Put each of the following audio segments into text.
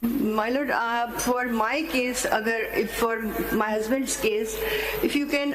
My lord, for my case, for my husband's case, if you can,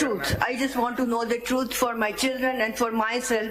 truth. I just want to know the truth for my children and for myself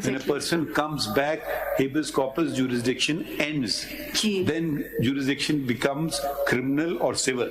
When a person comes back, habeas corpus jurisdiction ends. Then jurisdiction becomes criminal or civil.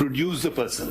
produce the person.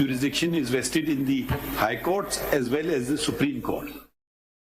jurisdiction is vested in the high courts as well as the Supreme Court.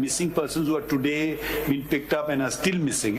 missing persons who are today been picked up and are still missing.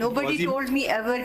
Nobody told me ever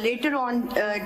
later on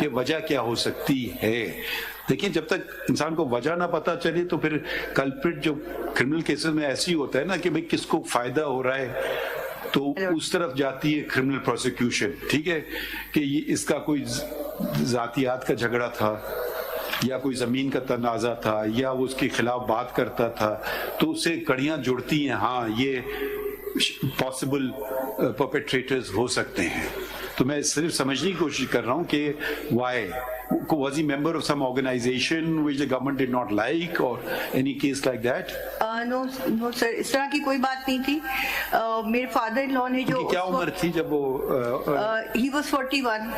کہ وجہ کیا ہو سکتی ہے. دیکھیں جب تک انسان کو وجہ نہ پتا چلے تو پھر کلپریٹ جو کرمنل کیسز میں ایسی ہوتا ہے نا کہ بھئی کس کو فائدہ ہو رہا ہے تو اس طرف جاتی ہے کرمنل پروسیکیوشن. ٹھیک ہے کہ یہ اس کا کوئی ذاتیات کا جھگڑا تھا یا کوئی زمین کا تنازع تھا یا وہ اس کے خلاف بات کرتا تھا تو اس سے کڑیاں جڑتی ہیں, ہاں یہ پاسبل پرپیٹریٹرز ہو سکتے ہیں. تو میں صرف سمجھنے کی کوشش کر رہا ہوں کہ Y was he member of some organization which the government did not like or any case like that? No sir, اس طرح کی کوئی بات نہیں تھی. میرے فادر ان لاء نے جو کیا عمر تھی جب وہ he was 41.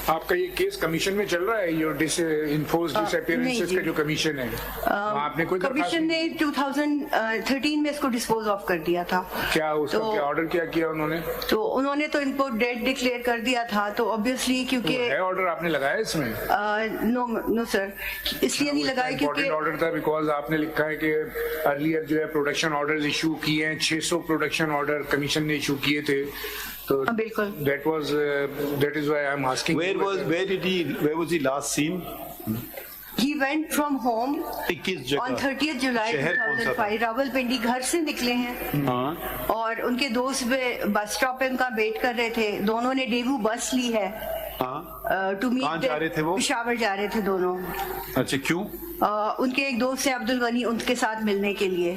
آپ کا یہ کیس کمیشن میں چل رہا ہے, یہ ڈس اپیئرنسز کا جو کمیشن ہے, آپ نے کوئی کمیشن نے 2013 میں اس کو ڈسپوز آف کر دیا تھا. کیا اس کا کیا آرڈر کیا کیا انہوں نے؟ تو انہوں نے تو ان کو ڈیڈ ڈکلیئر کر دیا تھا. تو obviously کیونکہ ہے آرڈر آپ نے لگایا اس میں؟ نو سر, اس لیے نہیں لگایا کیونکہ آرڈر تھا بیکاز آپ نے لکھا ہے کہ ارلیئر جو ہے پروڈکشن آرڈرز ایشو کیے ہیں, 600 پروڈکشن آرڈر کمیشن نے ایشو کیے تھے. بالکل that is why I'm asking. Where was he last seen? He went from home on 30th July 2005. Rawalpindi گھر سے نکلے ہیں اور ان کے دوست بس اسٹاپ پہ ان کا ویٹ کر رہے تھے. دونوں نے ڈیوو بس لی ہے ٹو میٹ. پشاور جا رہے تھے دونوں. اچھا کیوں؟ ان کے ایک دوست ہیں عبد الغنی, ان کے ساتھ ملنے کے لیے.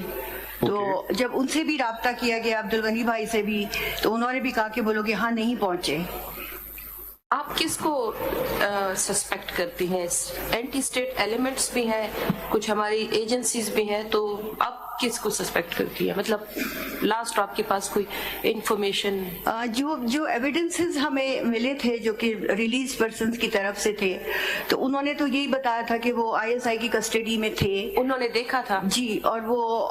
تو جب ان سے بھی رابطہ کیا گیا, عبد الغنی بھائی سے بھی, تو انہوں نے بھی کہا کہ بولو کہ ہاں نہیں پہنچے. آپ کس کو سسپیکٹ کرتی ہیں؟ اینٹی اسٹیٹ ایلیمنٹس بھی ہیں, کچھ ہماری ایجنسیز بھی ہیں, تو آپ کس کو سسپیکٹ کرتی ہیں؟ مطلب لاسٹ آپ کے پاس کوئی انفارمیشن؟ جو ایویڈنسز ہمیں ملے تھے جو کہ ریلیز پرسنز کی طرف سے تھے, تو انہوں نے تو یہی بتایا تھا کہ وہ ISI کی کسٹڈی میں تھے. انہوں نے دیکھا تھا جی, اور وہ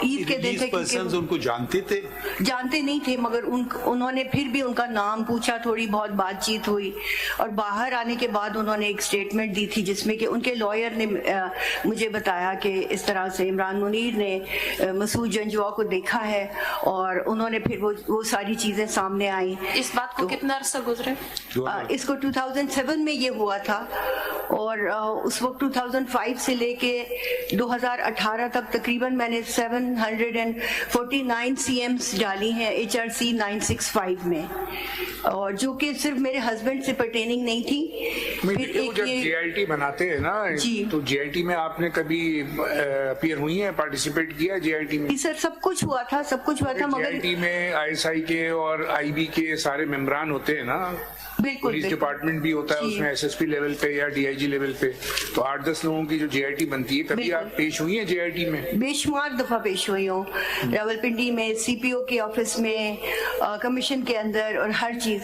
عید کے دن تھے. ان کو جانتے تھے؟ جانتے نہیں تھے, مگر انہوں نے پھر بھی ان کا نام پوچھا, تھوڑی بہت بات چیت ہوئی, اور باہر آنے کے بعد انہوں نے ایک اسٹیٹمنٹ دی تھی جس میں کہ ان کے لائر نے مجھے بتایا کہ اس طرح سے عمران منیر نے مسعود جنجوا کو دیکھا ہے, اور انہوں نے پھر وہ ساری چیزیں سامنے آئیں. اس بات کو کتنا عرصہ گزرے؟ اس کو 2007 میں یہ ہوا تھا, اور اس وقت 2005 سے لے کے 2018 تک تقریباً میں نے 749 CMs ڈالی ہیں HRC 965 میں, اور جو کہ صرف میرے ہسبینڈ سے پرٹیننگ نہیں تھی. جب GIT بناتے ہیں نا, تو GIT میں آپ نے کبھی اپیئر ہوئی ہیں, پارٹیسپیٹ کیا GIT میں؟ سر سب کچھ ہوا تھا, مگر GIT میں ISI کے اور IB کے سارے ممبران ہوتے ہیں نا, پولیس ڈپارٹمنٹ بھی ہوتا ہے اس میں, SSP لیول پہ یا DIG لیول پہ. تو 8-10 لوگوں کی جو GIT بنتی ہے, کبھی آپ پیش ہوئی ہیں GIT میں؟ بے شمار دفعہ پیش ہوئی ہوں, راولپنڈی میں, CPO کے آفس میں, کمیشن کے اندر, اور ہر چیز.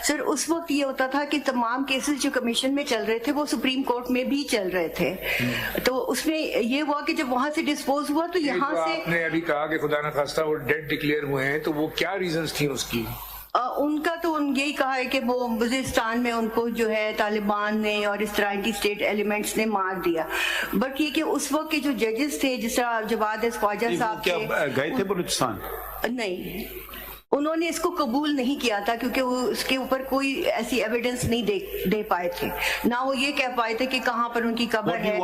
سر اس وقت یہ ہوتا تھا کہ تمام کیسز جو کمیشن میں چل رہے تھے وہ سپریم کورٹ میں بھی چل رہے تھے. تو اس میں یہ ہوا کہ جب وہاں سے ڈسپوز ہوا تو یہاں سے آپ نے ابھی کہا کہ خدا نخواستہ وہ ڈیڈ ڈکلیئر ہوئے ہیں, تو وہ کیا ریزنز تھیں اس کی؟ ان کا تو یہی کہا ہے کہ وہ وزیرستان میں ان کو جو ہے طالبان نے اور اس طرح اینٹی اسٹیٹ ایلیمنٹس نے مار دیا. بٹ یہ کہ اس وقت کے جو ججز تھے, جس طرح جواد خواجہ صاحب گئے تھے بلوچستان؟ نہیں, انہوں نے اس کو قبول نہیں کیا تھا کیونکہ وہ اس کے اوپر کوئی ایسی ایویڈنس نہیں دے پائے تھے, نہ وہ یہ کہہ پائے تھے کہ کہاں پر ان کی قبر ہے.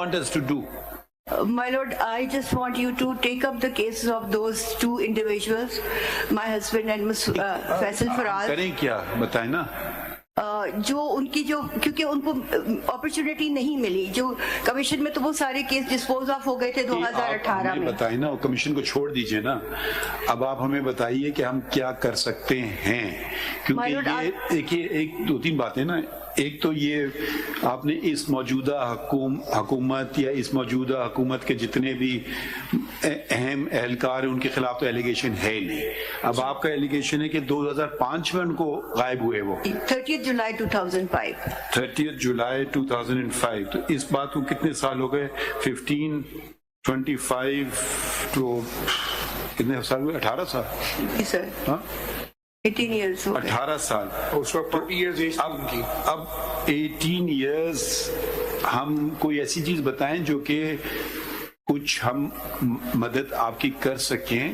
My Lord, I just want you to take up the cases of those two individuals, my husband and Faisal Faraz. کریں کیا بتائیں نا. جو ان کی کیونکہ ان کو اپرچونٹی نہیں ملی, جو کمیشن میں تو وہ سارے کیس ڈسپوز آف ہو گئے تھے 2018 میں. بتائیں نا, کمیشن کو چھوڑ دیجئے نا, اب آپ ہمیں بتائیے کہ ہم کیا کر سکتے ہیں, کیونکہ یہ دیکھیے 2-3 باتیں نا. ایک تو یہ آپ نے اس موجودہ حکومت یا اس موجودہ حکومت کے جتنے بھی اہم اہلکار ہیں ان کے خلاف تو ایلیگیشن ہے نہیں. اب آپ کا ایلیگیشن ہے کہ 2005 میں ان کو غائب ہوئے, وہ 30 جولائی 2005. 30 جولائی 2005. تو اس بات کو کتنے سال ہو گئے؟ 15 25 تو کتنے سال ہوئے؟ 18 سال. جی سر, 18 ایئرس. 18 سال. اس وقت 40 ایئرز اب 18 ایئرز ہم کوئی ایسی چیز بتائیں جو کہ کچھ ہم مدد آپ کی کر سکیں.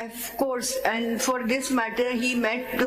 Of course, and for this matter, he met the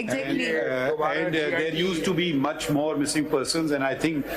Exactly. And there used to be much more missing persons, and I think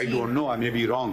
I don't know, I may be wrong.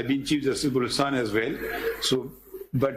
I've been Chief Justice Buluchan as well, so but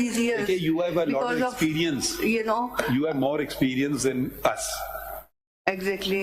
these years. Okay, you have a lot of experience, you know, you have more experience than us. Exactly.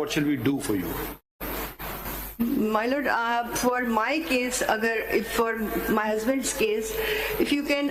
what shall we do for you? My lord, for my case, for my husband's case, if you can,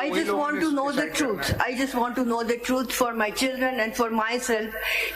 I just want to know the truth. I just want to know the truth for my children and for myself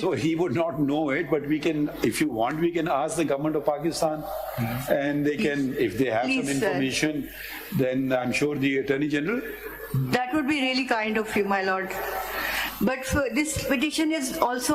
so he would not know it, but we can, if you want, we can ask the government of Pakistan, and they can, if they have some information, then I'm sure the Attorney General. That would be really kind of you, my lord. But for this petition is also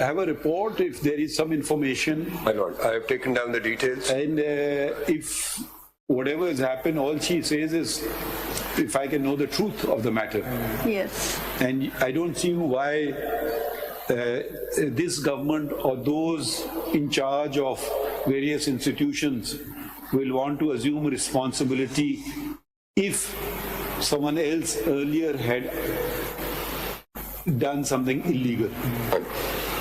have a report if there is some information? My lord, I have taken down the details. And if whatever has happened, all she says is, if I can know the truth of the matter. Yes. And I don't see why this government or those in charge of various institutions will want to assume responsibility if someone else earlier had done something illegal.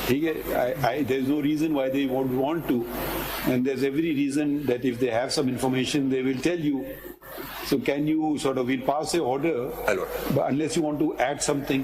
There's no reason why they won't want to, and there's every reason that if they have some information, they will tell you. So can you sort of, we'll pass a order, but unless you want to add something.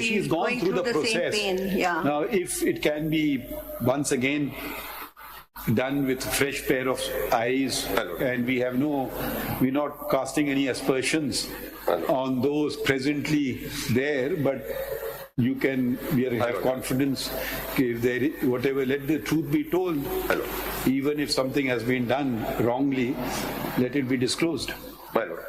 she is gone through the process. Yeah. Now if it can be once again done with fresh pair of eyes, and we're not casting any aspersions on those presently there, but you can, we have confidence if there is, whatever, let the truth be told. Even if something has been done wrongly, let it be disclosed. My lord.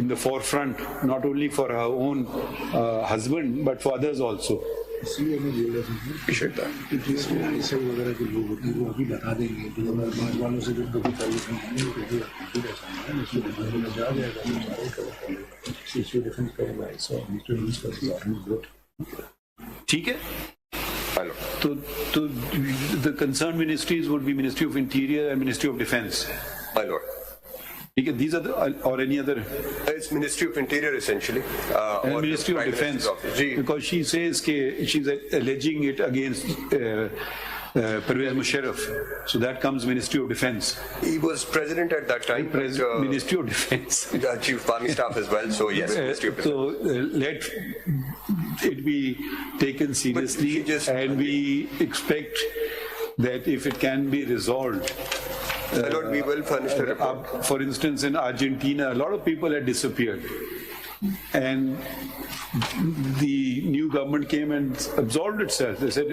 in the forefront not only for her own husband but for others also, وغیرہ جو لوگ ہوتے ہیں وہ ابھی بتا دیں گے، جو بعض والوں سے جو ٹھیک ہے. تو the concerned ministries would be Ministry of Interior and Ministry of Defense. My lord. ٹھیک ہے. These are the, or any other. It's Ministry of Interior essentially. And Ministry of Defense. Because she says that she's alleging it against Pervez Musharraf. So that comes Ministry of Defense. He was president at that time. Ministry of Defense. Chief of Army Staff as well. So yes, Ministry of Defense. So let it be taken seriously, and we expect that if it can be resolved. Lord, we will furnish the report. For instance, in Argentina, a lot of people had disappeared, and the new government came and absolved itself. They said,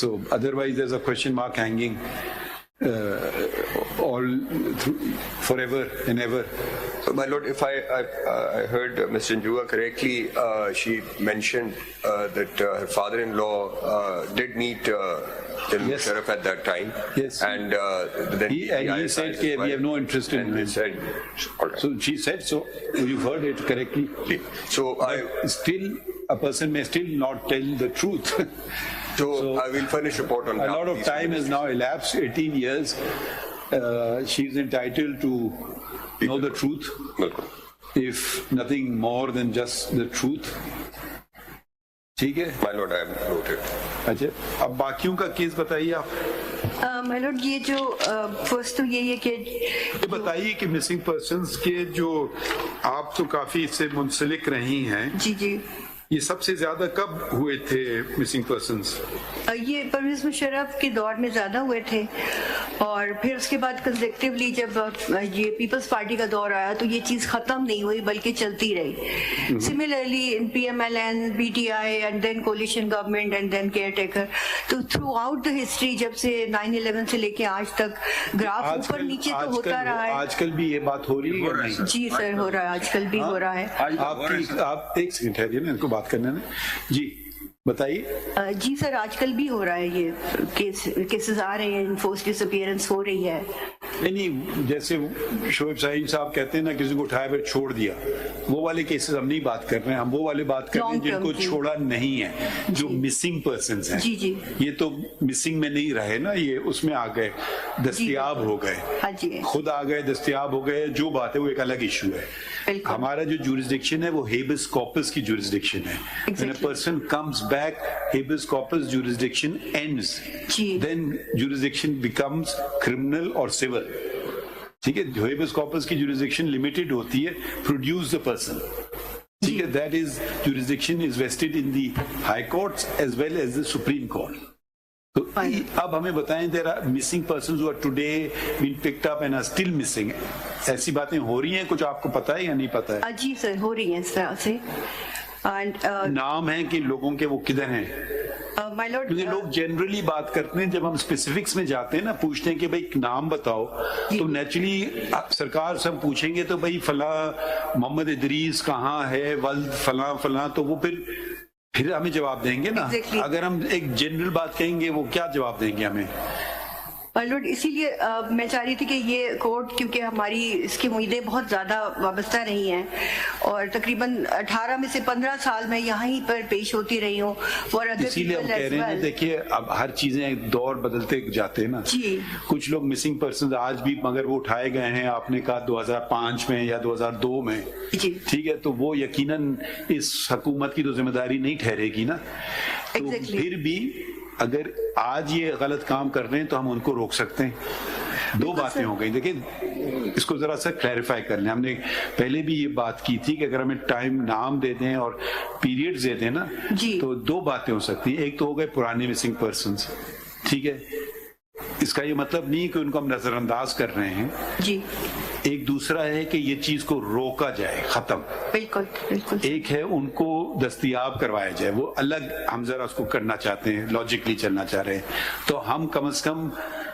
So otherwise, there's a question mark hanging all through, forever and ever. So, my lord, if I heard Ms. Janjua correctly, she mentioned that her father-in-law did meet General Musharraf at that time. Yes. And then he said that we have no interest in him. Said, all right. So she said so. You've heard it correctly. So still, a person may still not tell the truth. So I will furnish a report on that. A lot of time has now elapsed, 18 years. She's entitled to know the truth, if nothing more than just the truth. ٹھیک ہے. My lord, I have noted. اچھا, اب باقیوں کا case بتائیے آپ. my lord, یہ جو فرسٹ تو یہی ہے کہ بتائیے کہ مسنگ پرسنز کے جو آپ تو کافی اس سے منسلک رہی ہیں. جی جی. یہ سب سے زیادہ کب ہوئے تھے مسنگ پرسنز؟ یہ پرویز مشرف کے دور میں زیادہ ہوئے تھے، اور پھر اس کے بعد کنزیکٹیولی جب یہ پیپلز پارٹی کا دور آیا تو یہ چیز ختم نہیں ہوئی بلکہ چلتی رہی. Similarly in P M L N, P T I and then coalition government and then caretaker. تو تھرو آؤٹ دا ہسٹری جب سے 9/11 سے لے کے آج تک گراف اوپر نیچے تو ہوتا رہا ہے. آج کل بھی یہ بات ہو رہی ہے؟ جی سر ہو رہا ہے، آج کل بھی ہو رہا ہے. آپ ایک سیکنڈ ٹھہریے نا، ان کو بات کرنے نا. جی بتائیے. جی سر آج کل بھی ہو رہا ہے، یہ کیسز آ رہے ہیں، انفورس ڈس اپیئرنس ہو رہی ہے. نہیں جیسے شعیب سعید صاحب کہتے ہیں نا کسی کو اٹھایا پھر چھوڑ دیا، وہ والے کیسز ہم نہیں بات کر رہے ہیں. ہم وہ والے بات کر رہے ہیں جن کو چھوڑا نہیں ہے، جو مسنگ پرسنز ہیں. جی جی. یہ تو مسنگ میں نہیں رہے نا، یہ اس میں آ گئے، دستیاب ہو گئے، خود آ گئے، دستیاب ہو گئے. جو بات ہے وہ ایک الگ ایشو ہے. ہمارا جو جورسڈکشن ہے وہ ہیبس کارپس کی جورسڈکشن ہے. When a person comes back, habeas corpus jurisdiction ends. Then jurisdiction becomes criminal or civil. ٹھیک ہے. habeas corpus کی jurisdiction limited ہوتی ہے, produce the person. ٹھیک ہے. That is jurisdiction is vested in the high courts as well as the Supreme Court. تو اب ہمیں بتائیں there are missing persons who are today been picked up and are still missing. ایسی باتیں ہو رہی ہیں، کچھ آپ کو پتا ہے یا نہیں پتا ہے؟ جی سر ہو رہی ہیں اس طرح سے. نام ہے کہ لوگوں کے وہ کدھر ہیں؟ کیونکہ لوگ جنرلی بات کرتے ہیں، جب ہم اسپیسیفکس میں جاتے ہیں نا، پوچھتے ہیں کہ بھائی نام بتاؤ، تو نیچرلی سرکار سے ہم پوچھیں گے تو بھائی فلاں محمد ادریس کہاں ہے، ولد فلاں فلاں، تو وہ پھر ہمیں جواب دیں گے نا. اگر ہم ایک جنرل بات کہیں گے وہ کیا جواب دیں گے ہمیں؟ لارڈ اسی لیے میں چاہ رہی تھی کہ یہ کورٹ، کیونکہ ہماری اس کی امیدیں بہت زیادہ وابستہ رہی ہیں، اور تقریباً 18 میں سے 15 سال میں یہیں پر پیش ہوتی رہی ہوں. اسی لیے ہم کہہ رہے ہیں، دیکھیے اب ہر چیزیں دور بدلتے جاتے ہیں نا. کچھ لوگ مسنگ پرسنز آج بھی مگر وہ اٹھائے گئے ہیں، آپ نے کہا 2005 میں یا 2002 میں، ٹھیک ہے، تو وہ یقیناً اس حکومت کی تو ذمہ داری نہیں ٹھہرے گی نا. تو پھر بھی اگر آج یہ غلط کام کر رہے ہیں تو ہم ان کو روک سکتے ہیں. دو باتیں ہو گئی. دیکھیں اس کو ذرا سا کلیریفائی کر لیں. ہم نے پہلے بھی یہ بات کی تھی کہ اگر ہمیں ٹائم نام دے دیں اور پیریڈ دے دیں نا، تو دو باتیں ہو سکتی ہیں. ایک تو ہو گئے پرانے مسنگ پرسنز، ٹھیک ہے، اس کا یہ مطلب نہیں کہ ان کو ہم نظر انداز کر رہے ہیں. جی. ایک دوسرا ہے کہ یہ چیز کو روکا جائے، ختم. بالکل بالکل. ایک ہے ان کو دستیاب کروایا جائے، وہ الگ ہم ذرا اس کو کرنا چاہتے ہیں، لاجکلی چلنا چاہ رہے ہیں. تو ہم کم از کم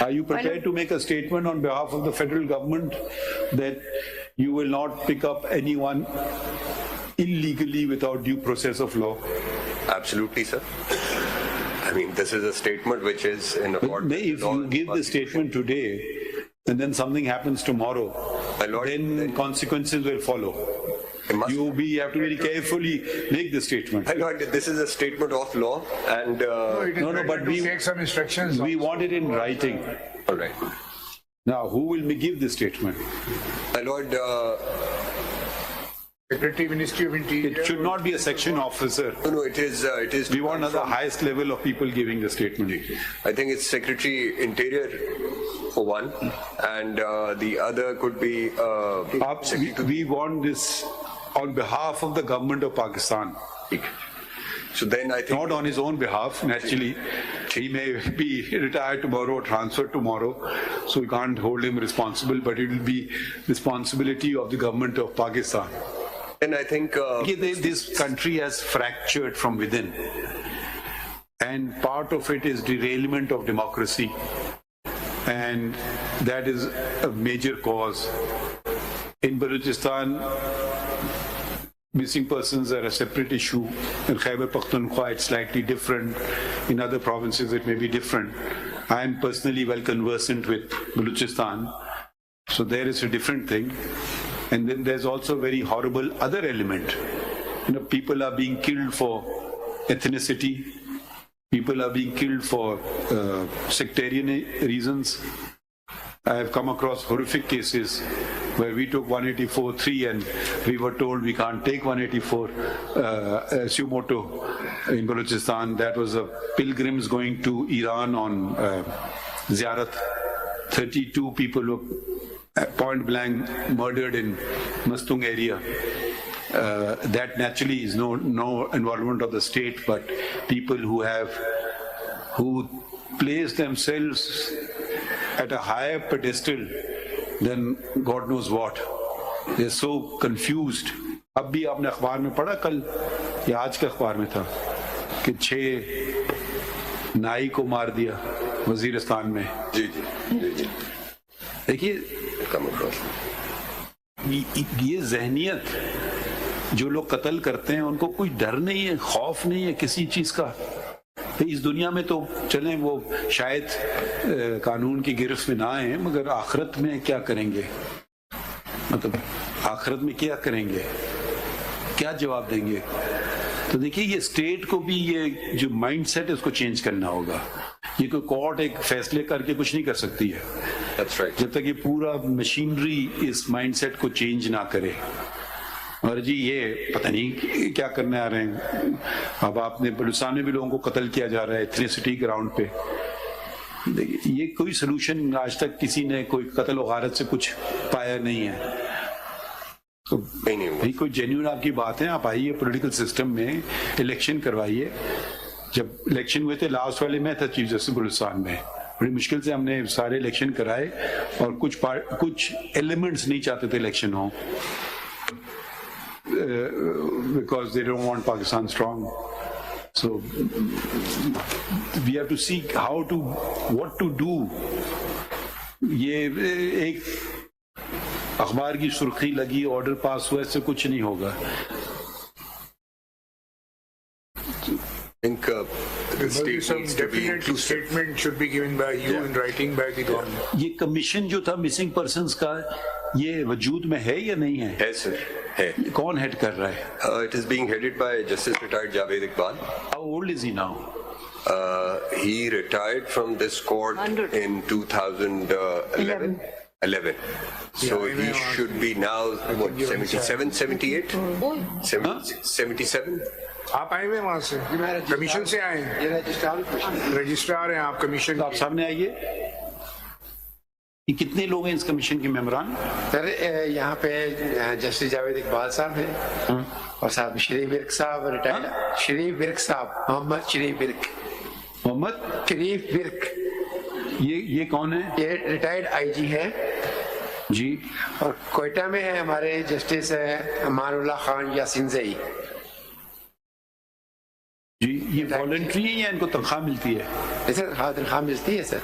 Are you prepared to make a statement on behalf of the federal government that you will not pick up anyone illegally without due process of law? Absolutely, sir. I mean, this is a statement which is in accordance with if you give the statement today and then something happens tomorrow, then consequences will follow. You have to very carefully make the statement. My lord, this is a statement of law, and no, but we take some instructions. We want it in writing. All right. Now, who will give the statement? My lord, Secretary, Ministry of Interior. It should not be a section officer. No, it is. We want the highest level of people giving the statement. I think it's Secretary Interior for one, and the other could be. We want this on behalf of the government of Pakistan. So then I think not on his own behalf, naturally. He may be retired tomorrow or transferred tomorrow, so we can't hold him responsible, but it will be responsibility of the government of Pakistan. And I think this country has fractured from within, and part of it is derailment of democracy, and that is a major cause. In Balochistan, missing persons are a separate issue. In Khyber Pakhtunkhwa, it's slightly different. In other provinces, it may be different. I am personally well conversant with Balochistan, so there is a different thing. And then there's also a very horrible other element. People are being killed for ethnicity. People are being killed for sectarian reasons. I have come across horrific cases where we took 184.3 and we were told we can't take 184 Sumoto in Balochistan. That was pilgrims going to Iran on Ziyarat. 32 people were point blank murdered in Mastung area. That naturally is no involvement of the state, but people who place themselves at a higher pedestal than God knows what. They're so confused. اب بھی آپ نے اخبار میں پڑھا کل یا آج کے اخبار میں تھا کہ 6 نائی کو مار دیا وزیرستان میں. جی دیکھیے یہ ذہنیت جو لوگ قتل کرتے ہیں ان کو کوئی ڈر نہیں ہے, خوف نہیں ہے کسی چیز کا. اس دنیا میں تو چلیں وہ شاید قانون کی گرفت میں نہ آئیں, مگر آخرت میں کیا کریں گے؟ مطلب آخرت میں کیا کریں گے, کیا جواب دیں گے؟ تو دیکھیے یہ اسٹیٹ کو بھی یہ جو مائنڈ سیٹ ہے اس کو چینج کرنا ہوگا. یہ کوئی کورٹ ایک فیصلے کر کے کچھ نہیں کر سکتی ہے جب تک یہ پورا مشینری اس مائنڈ سیٹ کو چینج نہ کرے. اور جی یہ پتہ نہیں کیا کرنے آ رہے ہیں. اب آپ نے بلوچستان میں بھی لوگوں کو قتل کیا جا رہا ہے ایتھنیسٹی گراؤنڈ پہ. یہ کوئی سلوشن آج تک کسی نے کوئی قتل و غارت سے کچھ پایا نہیں ہے. تو کوئی جینیون آپ کی بات ہے, آپ آئیے پولیٹیکل سسٹم میں الیکشن کروائیے. جب الیکشن ہوئے تھے لاسٹ والے میں تھا چیف جسٹس بلوچستان میں, بڑی مشکل سے ہم نے سارے الیکشن کرائے اور کچھ ایلیمنٹس نہیں چاہتے تھے الیکشن ہوں because they don't want Pakistan strong. So we have to see what to do. یہ ایک اخبار کی سرخی لگی, آرڈر پاس ہوا, اس سے کچھ نہیں ہوگا. I think the state needs to be inclusive. Statement should be given by you in writing by the government. یہ کمیشن جو تھا مسنگ پرسنز کا, یہ وجود میں ہے یا نہیں ہے؟ ہے سر, ہے. کون ہیڈ کر رہا ہے؟ It is being headed by Justice retired Javed Iqbal. How old is he now? He retired from this court in 2011. So he should be now, what, 77, 78? 77? آپ آئے ہوئے وہاں سے کمیشن سے آئے ہیں, رجسٹرار ہیں آپ کمیشن. آپ سامنے آئیے. یہ کتنے لوگ ہیں اس کمیشن کے ممبران؟ سر یہاں پہ جسٹس جاوید اقبال صاحب ہیں اور صاحب شریف ورک صاحب ریٹائرڈ، شریف ورک صاحب، محمد شریف ورک، محمد شریف ورک، یہ کون ہے؟ یہ ریٹائرڈ آئی جی ہے جی. اور کوئٹہ میں ہے ہمارے جسٹس امان اللہ خان یاسین زئی. جی یہ والنٹری ہے یا ان کو تنخواہ ملتی ہے؟ سر ہاں تنخواہ ملتی ہے سر،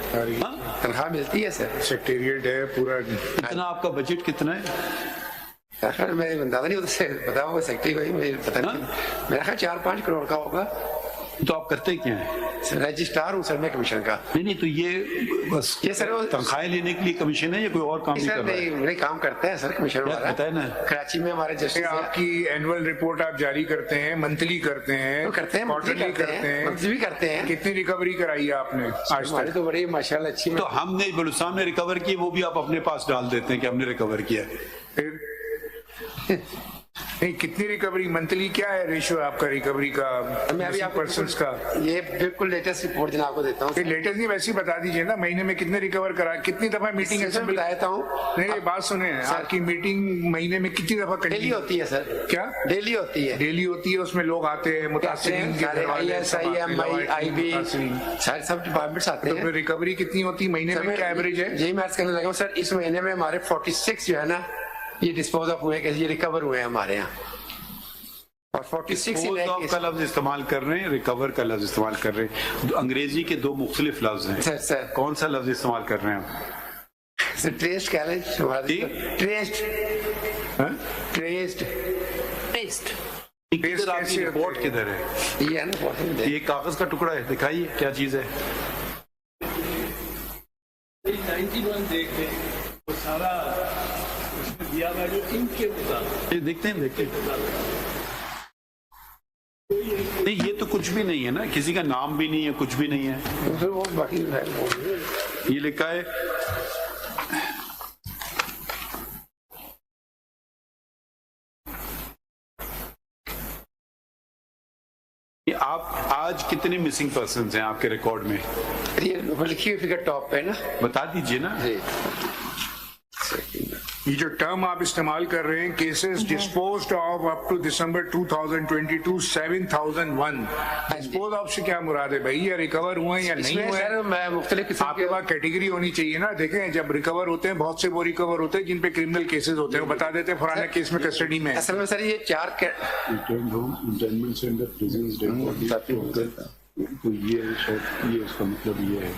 تنخواہ ملتی ہے سر. سیکریٹریٹ ہے پورا. کتنا آپ کا بجٹ کتنا ہے؟ سر میں اندازہ نہیں ہوتا، بتا ہوگا سیکٹری کو، مجھے پتہ نہیں، میرا خیال 4-5 کروڑ کا ہوگا. تو آپ کرتے کیا ہیں؟ رجسٹرار ہوں سر میں کمیشن کا. نہیں تو یہ بس یہ سر تنخواہ لینے کے لیے کمیشن ہے یا کوئی اور کام نہیں کر رہا ہے؟ نہیں کام کرتا ہے سر کمیشن والا. بتائے نا کراچی میں ہمارے جسٹس آپ کی اینول رپورٹ آپ جاری کرتے ہیں، منتھلی کرتے ہیں، کوارٹرلی کرتے ہیں، منتھلی بھی کرتے ہیں. کتنی ریکوری کرائی ہے آپ نے آج ہماری تک؟ تو بڑی ماشاء اللہ اچھی. تو ہم نے بلوچستان میں ریکور کی، وہ بھی آپ اپنے پاس ڈال دیتے ہیں کہ ہم نے ریکور کیا ہے. پھر نہیں کتنی ریکوری منتھلی کیا ہے ریشو آپ کا ریکوری کا میں ابھی آپ پرسنس کا؟ یہ بالکل لیٹسٹ رپورٹ جناب کو دیتا ہوں. لیٹسٹ نہیں ویسے ہی بتا دیجیے نا، مہینے میں کتنے ریکور کرا، کتنی دفعہ میٹنگ بتا دیتا ہوں. نہیں بات سنیں، آپ کی میٹنگ مہینے میں کتنی دفعہ ڈیلی ہوتی ہے سر. کیا ڈیلی ہوتی ہے؟ ڈیلی ہوتی ہے، اس میں لوگ آتے ہیں، متاثرین کے گھر والے، آئی بی سارے سب ڈپارٹمنٹس آتے ہیں. ریکوری کتنی ہوتی ہے مہینے میں، کیا ایوریج ہے؟ یہی میں عرض کرنے لگا ہوں سر. اس مہینے میں ہمارے 46 جو ہے نا یہ ڈسپوز آف ہوئے، یہ ریکور ہوئے ہیں ہمارے یہاں. اور 46 کا لفظ استعمال کر رہے ہیں، ریکور کا لفظ استعمال کر رہے ہیں. انگریزی کے 2 مختلف لفظ ہیں سر. کون سا لفظ استعمال کر رہے ہیں؟ سر ٹریسڈ کہہ لیں. ٹریسڈ آپ کی رپورٹ کدھر ہے؟ یہ ہے نا یہ کاغذ کا ٹکڑا ہے، دکھائیے کیا چیز ہے. 91 دیکھیں وہ سارا اس میں دیا ہوا جو ان کے مطابق دیکھتے ہیں نہیں، یہ تو کچھ بھی نہیں ہے نا، کسی کا نام بھی نہیں ہے، کچھ بھی نہیں ہے. وہ باقی یہ لکھا ہے آپ آج کتنے مسنگ پرسنز ہیں آپ کے ریکارڈ میں؟ لکھی ہوئی فگر ٹاپ پہ نا، بتا دیجئے نا. یہ جو ٹرم آپ استعمال کر رہے ہیں، cases disposed off up to December 2022 7001، dispose off سے کیا مراد ہے بھائی؟ یا ریکور ہوئے ہیں یا نہیں ہوئے؟ مختلف آپ کے پاس کیٹیگری ہونی چاہیے نا. دیکھیں جب ریکور ہوتے ہیں، بہت سے وہ ریکور ہوتے ہیں جن پہ کرمنل کیسز ہوتے ہیں، وہ بتا دیتے ہیں فلانا کیس میں کسٹڈی میں. اصل میں سر یہ 4 یہ اس کا مطلب یہ ہے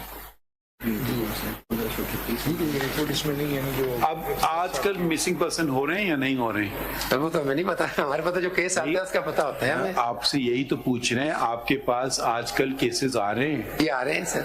اس میں نہیں ہے جو. اب آج کل مسنگ پرسن ہو رہے ہیں یا نہیں ہو رہے ہیں؟ وہ تو ہمیں نہیں پتا، ہمارے پاس جو کیس آتا ہے اس کا پتا ہوتا ہے ہمیں. آپ سے یہی تو پوچھ رہے ہیں، آپ کے پاس آج کل کیسز آ رہے ہیں؟ یہ آ رہے ہیں سر.